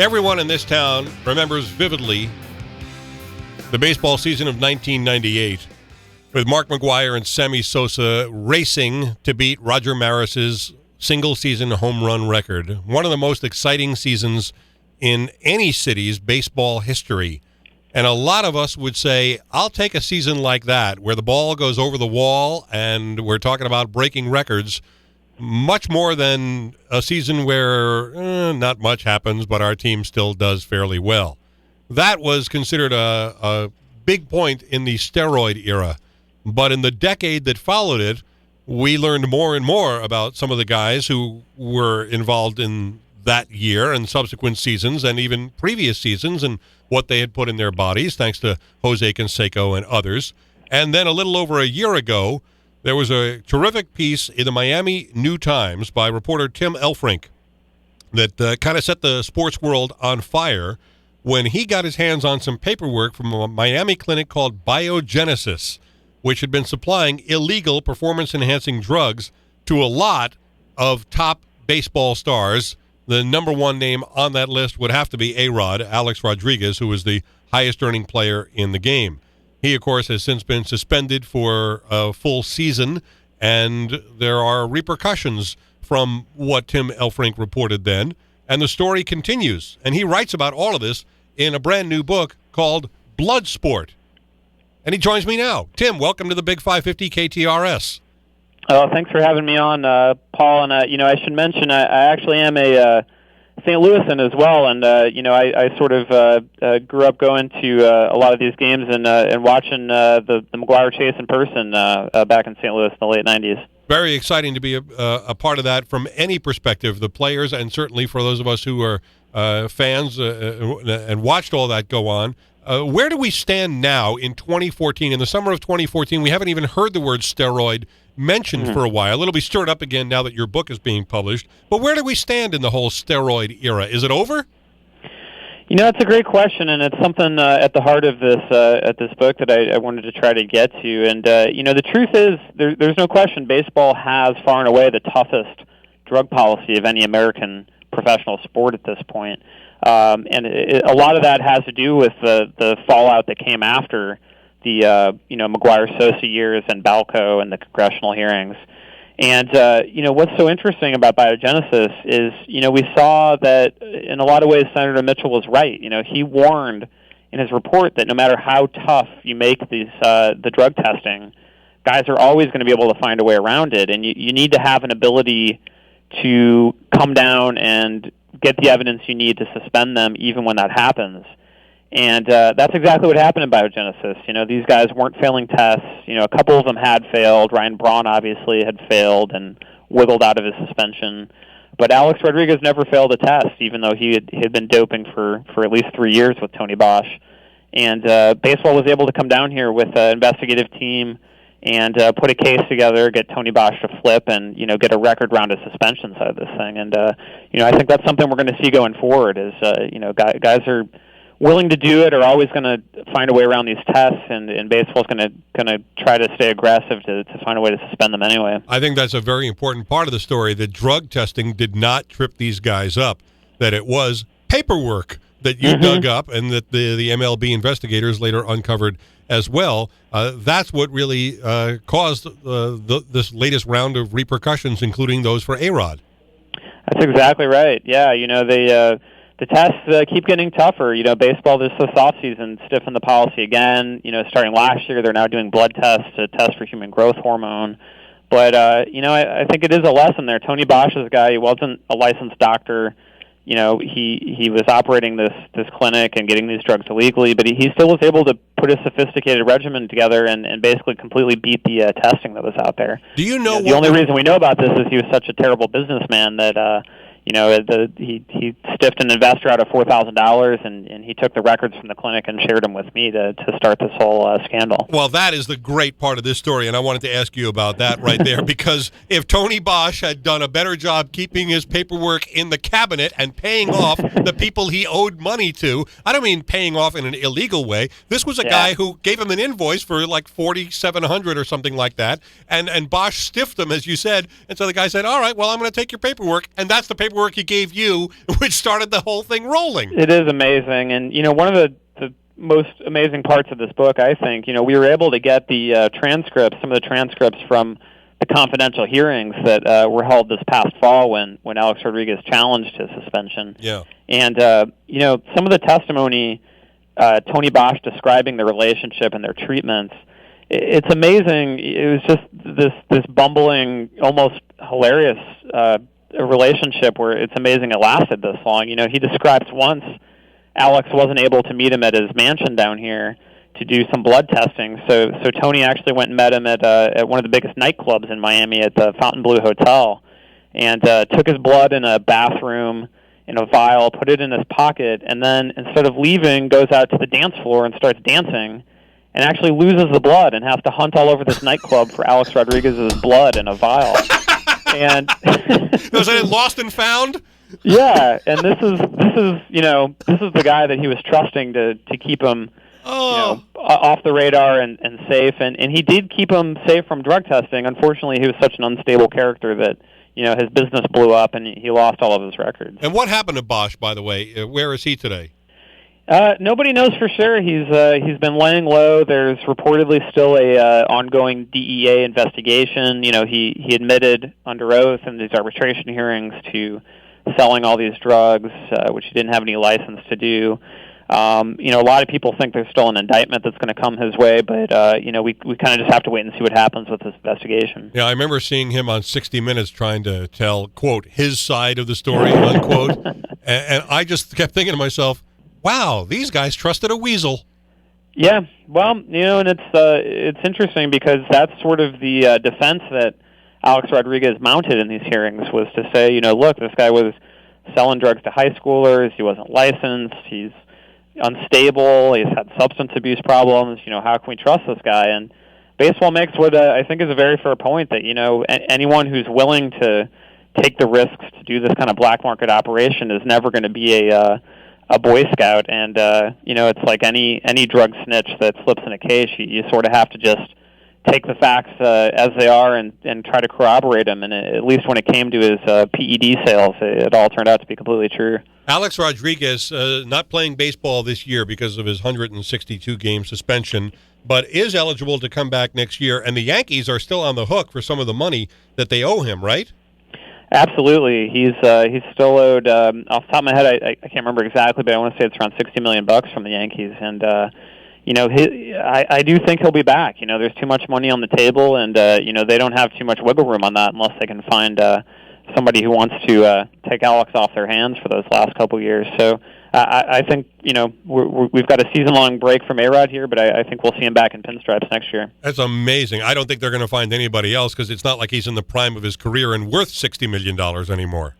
Everyone in this town remembers vividly the baseball season of 1998 with Mark McGwire and Sammy Sosa racing to beat Roger Maris's single-season home run record. One of the most exciting seasons in any city's baseball history. And a lot of us would say, I'll take a season like that, where the ball goes over the wall and we're talking about breaking records, much more than a season where not much happens, but our team still does fairly well. That was considered a big point in the steroid era. But in the decade that followed it, we learned more and more about some of the guys who were involved in that year and subsequent seasons and even previous seasons and what they had put in their bodies, thanks to Jose Canseco and others. And then a little over a year ago, there was a terrific piece in the Miami New Times by reporter Tim Elfrink that kind of set the sports world on fire when he got his hands on some paperwork from a Miami clinic called Biogenesis, which had been supplying illegal performance-enhancing drugs to a lot of top baseball stars. The number one name on that list would have to be A-Rod, Alex Rodriguez, who was the highest-earning player in the game. He, of course, has since been suspended for a full season, and there are repercussions from what Tim Elfrink reported then. And the story continues. And he writes about all of this in a brand-new book called Bloodsport. And he joins me now. Tim, welcome to the Big 550 KTRS. Oh, thanks for having me on, Paul. And, I should mention I actually am a St. Louisan as well. And, I sort of grew up going to a lot of these games and watching the McGwire chase in person back in St. Louis in the late 90s. Very exciting to be a part of that from any perspective, the players, and certainly for those of us who are fans and watched all that go on. Where do we stand now in 2014? In the summer of 2014, we haven't even heard the word steroid mentioned for a while. It'll be stirred up again now that your book is being published. But where do we stand in the whole steroid era? Is it over? It's a great question, and it's something at the heart of this book that I wanted to try to get to. And, the truth is there's no question baseball has far and away the toughest drug policy of any American professional sport at this point. And a lot of that has to do with the fallout that came after the McGwire-Sosa years and Balco and the congressional hearings. And what's so interesting about Biogenesis is we saw that in a lot of ways Senator Mitchell was right. He warned in his report that no matter how tough you make the drug testing, guys are always going to be able to find a way around it, and you need to have an ability to come down and get the evidence you need to suspend them even when that happens. And that's exactly what happened in Biogenesis. These guys weren't failing tests. A couple of them had failed. Ryan Braun obviously had failed and wiggled out of his suspension. But Alex Rodriguez never failed a test, even though he had been doping for at least 3 years with Tony Bosch. And baseball was able to come down here with an investigative team and put a case together, get Tony Bosch to flip, and get a record round of suspensions out of this thing. And I think that's something we're going to see going forward. Is guys are willing to do it, are always going to find a way around these tests, and baseball's going to try to stay aggressive to find a way to suspend them anyway. I think that's a very important part of the story. That drug testing did not trip these guys up. That it was paperwork that you dug up, and that the MLB investigators later uncovered as well. That's what really caused this latest round of repercussions, including those for A-Rod. That's exactly right. Yeah, the tests keep getting tougher. Baseball this offseason stiffened the policy again. Starting last year, they're now doing blood tests to test for human growth hormone. But, I think it is a lesson there. Tony Bosch is a guy, he wasn't a licensed doctor. He was operating this clinic and getting these drugs illegally, but he still was able to put a sophisticated regimen together and basically completely beat the testing that was out there. Do you know the only reason we know about this is he was such a terrible businessman that he stiffed an investor out of $4,000, and he took the records from the clinic and shared them with me to start this whole scandal. Well, that is the great part of this story, and I wanted to ask you about that right there, because if Tony Bosch had done a better job keeping his paperwork in the cabinet and paying off the people he owed money to, I don't mean paying off in an illegal way. This was a guy who gave him an invoice for like $4,700 or something like that, and Bosch stiffed him, as you said, and so the guy said, all right, well, I'm going to take your paperwork, and that's the paperwork paperwork he gave you, which started the whole thing rolling. It is amazing. And, one of the most amazing parts of this book, I think, we were able to get the transcripts, some of the transcripts from the confidential hearings that were held this past fall when Alex Rodriguez challenged his suspension. Yeah. And, some of the testimony, Tony Bosch describing the relationship and their treatments, it's amazing. It was just this bumbling, almost hilarious relationship where it's amazing it lasted this long. He describes once Alex wasn't able to meet him at his mansion down here to do some blood testing. So Tony actually went and met him at one of the biggest nightclubs in Miami at the Fontainebleau Hotel, and took his blood in a bathroom in a vial, put it in his pocket, and then instead of leaving, goes out to the dance floor and starts dancing, and actually loses the blood and has to hunt all over this nightclub for Alex Rodriguez's blood in a vial. And was it lost and found? Yeah, and this is the guy that he was trusting to keep him off the radar and safe, and he did keep him safe from drug testing. Unfortunately, he was such an unstable character that his business blew up and he lost all of his records. And what happened to Bosch, by the way? Where is he today? Nobody knows for sure. He's been laying low. There's reportedly still a ongoing DEA investigation. He admitted under oath in these arbitration hearings to selling all these drugs, which he didn't have any license to do. A lot of people think there's still an indictment that's going to come his way, but we kind of just have to wait and see what happens with this investigation. Yeah, I remember seeing him on 60 Minutes trying to tell, quote, his side of the story, unquote, and I just kept thinking to myself, wow, these guys trusted a weasel. Yeah, well, and it's interesting because that's sort of the defense that Alex Rodriguez mounted in these hearings, was to say, look, this guy was selling drugs to high schoolers, he wasn't licensed, he's unstable, he's had substance abuse problems, how can we trust this guy? And baseball makes what I think is a very fair point that, anyone who's willing to take the risks to do this kind of black market operation is never going to be a Boy Scout, and it's like any drug snitch that slips in a case. You sort of have to just take the facts as they are and try to corroborate them. And at least when it came to his PED sales, it all turned out to be completely true. Alex Rodriguez not playing baseball this year because of his 162-game suspension, but is eligible to come back next year. And the Yankees are still on the hook for some of the money that they owe him, right? Absolutely. He's still owed, off the top of my head, I can't remember exactly, but I want to say it's around $60 million from the Yankees. And, I do think he'll be back. There's too much money on the table, and, they don't have too much wiggle room on that unless they can find somebody who wants to take Alex off their hands for those last couple of years. So I think, we've got a season-long break from A-Rod here, but I think we'll see him back in pinstripes next year. That's amazing. I don't think they're going to find anybody else because it's not like he's in the prime of his career and worth $60 million anymore.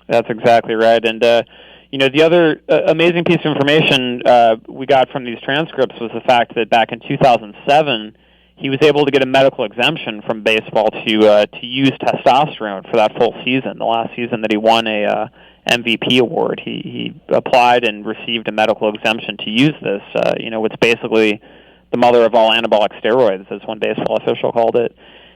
That's exactly right. And, the other amazing piece of information we got from these transcripts was the fact that back in 2007, he was able to get a medical exemption from baseball to use testosterone for that full season, the last season that he won a MVP award. He applied and received a medical exemption to use this. It's basically the mother of all anabolic steroids, as one baseball official called it.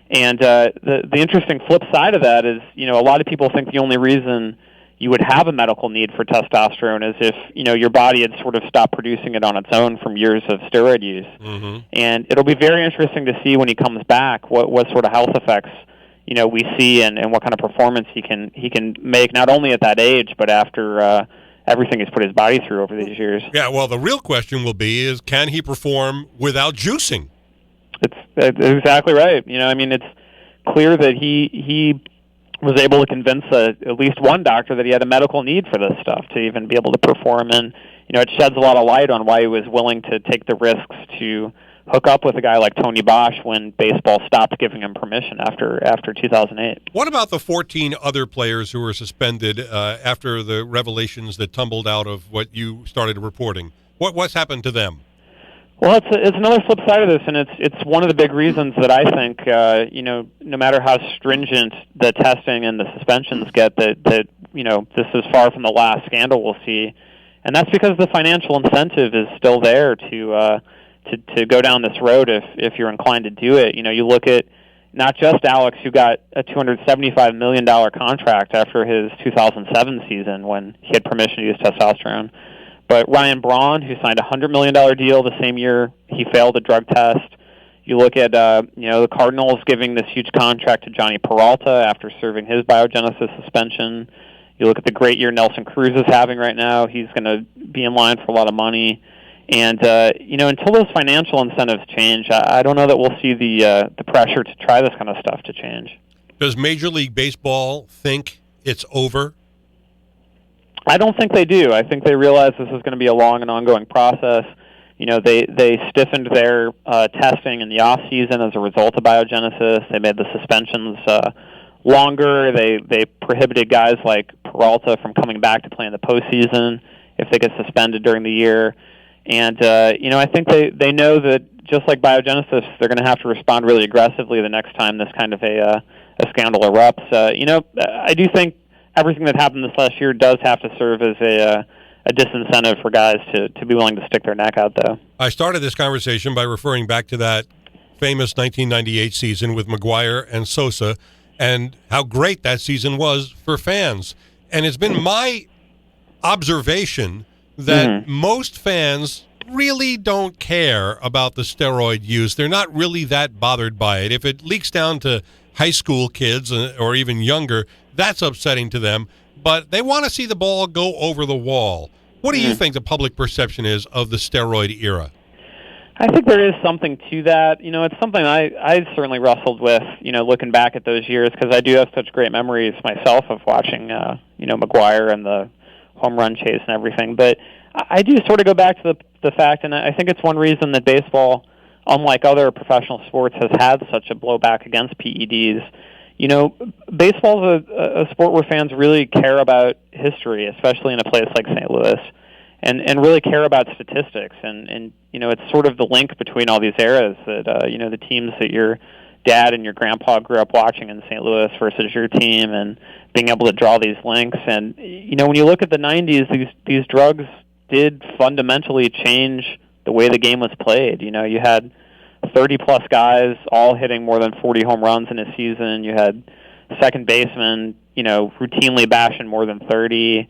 And the interesting flip side of that is, a lot of people think the only reason you would have a medical need for testosterone is if, your body had sort of stopped producing it on its own from years of steroid use. Mm-hmm. And it'll be very interesting to see when he comes back what sort of health effects, we see and what kind of performance he can make, not only at that age, but after everything he's put his body through over these years. Yeah, well, the real question will be is, can he perform without juicing? It's exactly right. It's clear that he was able to convince at least one doctor that he had a medical need for this stuff to even be able to perform. And, it sheds a lot of light on why he was willing to take the risks to hook up with a guy like Tony Bosch when baseball stopped giving him permission after 2008. What about the 14 other players who were suspended after the revelations that tumbled out of what you started reporting? What's happened to them? Well, it's another flip side of this, and it's one of the big reasons that I think no matter how stringent the testing and the suspensions get, that this is far from the last scandal we'll see, and that's because the financial incentive is still there to go down this road if you're inclined to do it. You look at not just Alex, who got a $275 million contract after his 2007 season when he had permission to use testosterone, but Ryan Braun, who signed a $100 million deal the same year he failed a drug test. You look at the Cardinals giving this huge contract to Johnny Peralta after serving his Biogenesis suspension. You look at the great year Nelson Cruz is having right now. He's going to be in line for a lot of money. And, until those financial incentives change, I don't know that we'll see the pressure to try this kind of stuff to change. Does Major League Baseball think it's over? I don't think they do. I think they realize this is going to be a long and ongoing process. They stiffened their testing in the off season as a result of Biogenesis. They made the suspensions longer. They prohibited guys like Peralta from coming back to play in the postseason if they get suspended during the year. And I think they know that just like Biogenesis, they're going to have to respond really aggressively the next time this kind of a scandal erupts. I do think everything that happened this last year does have to serve as a disincentive for guys to be willing to stick their neck out, though. I started this conversation by referring back to that famous 1998 season with McGuire and Sosa and how great that season was for fans. And it's been my observation that most fans really don't care about the steroid use. They're not really that bothered by it. If it leaks down to high school kids or even younger, that's upsetting to them. But they want to see the ball go over the wall. What do you think the public perception is of the steroid era? I think there is something to that. It's something I certainly wrestled with, looking back at those years, because I do have such great memories myself of watching, McGuire and the home run chase and everything. But I do sort of go back to the fact, and I think it's one reason that baseball, unlike other professional sports, has had such a blowback against PEDs. Baseball is a sport where fans really care about history, especially in a place like St. Louis, and really care about statistics. And it's sort of the link between all these eras that, the teams that your dad and your grandpa grew up watching in St. Louis versus your team, and being able to draw these links. And, when you look at the 90s, these drugs did fundamentally change the way the game was played. You had 30-plus guys all hitting more than 40 home runs in a season. You had second basemen, routinely bashing more than 30.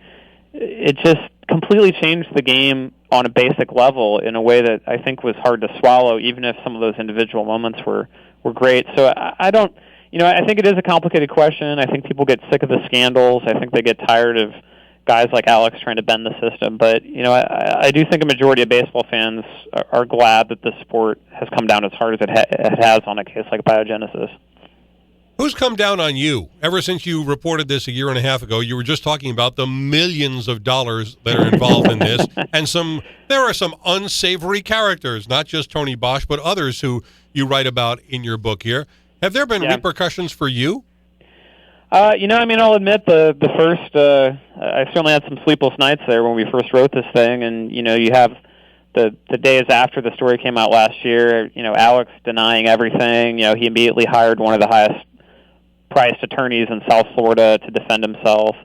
It just completely changed the game on a basic level in a way that I think was hard to swallow, even if some of those individual moments were great. So I don't, I think it is a complicated question. I think people get sick of the scandals. I think they get tired of guys like Alex trying to bend the system. But, I do think a majority of baseball fans are glad that the sport has come down as hard as it has on a case like Biogenesis. Who's come down on you? Ever since you reported this a year and a half ago, you were just talking about the millions of dollars that are involved in this, and there are some unsavory characters, not just Tony Bosch, but others who you write about in your book here. Have there been repercussions for you? I'll admit the first, I certainly had some sleepless nights there when we first wrote this thing, and, you have the days after the story came out last year, Alex denying everything. He immediately hired one of the highest priced attorneys in South Florida to defend himself.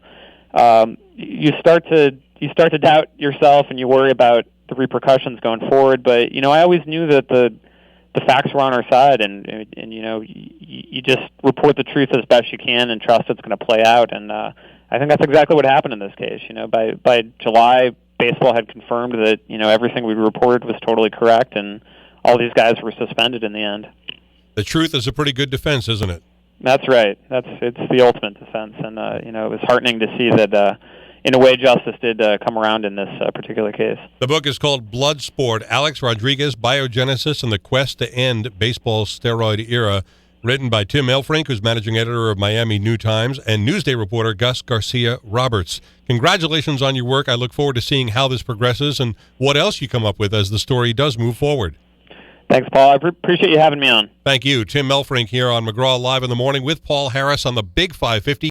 You start to doubt yourself, and you worry about the repercussions going forward. But, I always knew that the facts were on our side, and you just report the truth as best you can and trust it's going to play out. And I think that's exactly what happened in this case. By July, baseball had confirmed that everything we reported was totally correct, and all these guys were suspended in the end. The truth is a pretty good defense, isn't it? That's right. It's the ultimate defense, and it was heartening to see that. In a way, justice did come around in this particular case. The book is called Bloodsport, Alex Rodriguez, Biogenesis, and the Quest to End Baseball's Steroid Era, written by Tim Elfrink, who's managing editor of Miami New Times, and Newsday reporter Gus Garcia Roberts. Congratulations on your work. I look forward to seeing how this progresses and what else you come up with as the story does move forward. Thanks, Paul. I appreciate you having me on. Thank you. Tim Elfrink here on McGraw Live in the Morning with Paul Harris on the Big 550.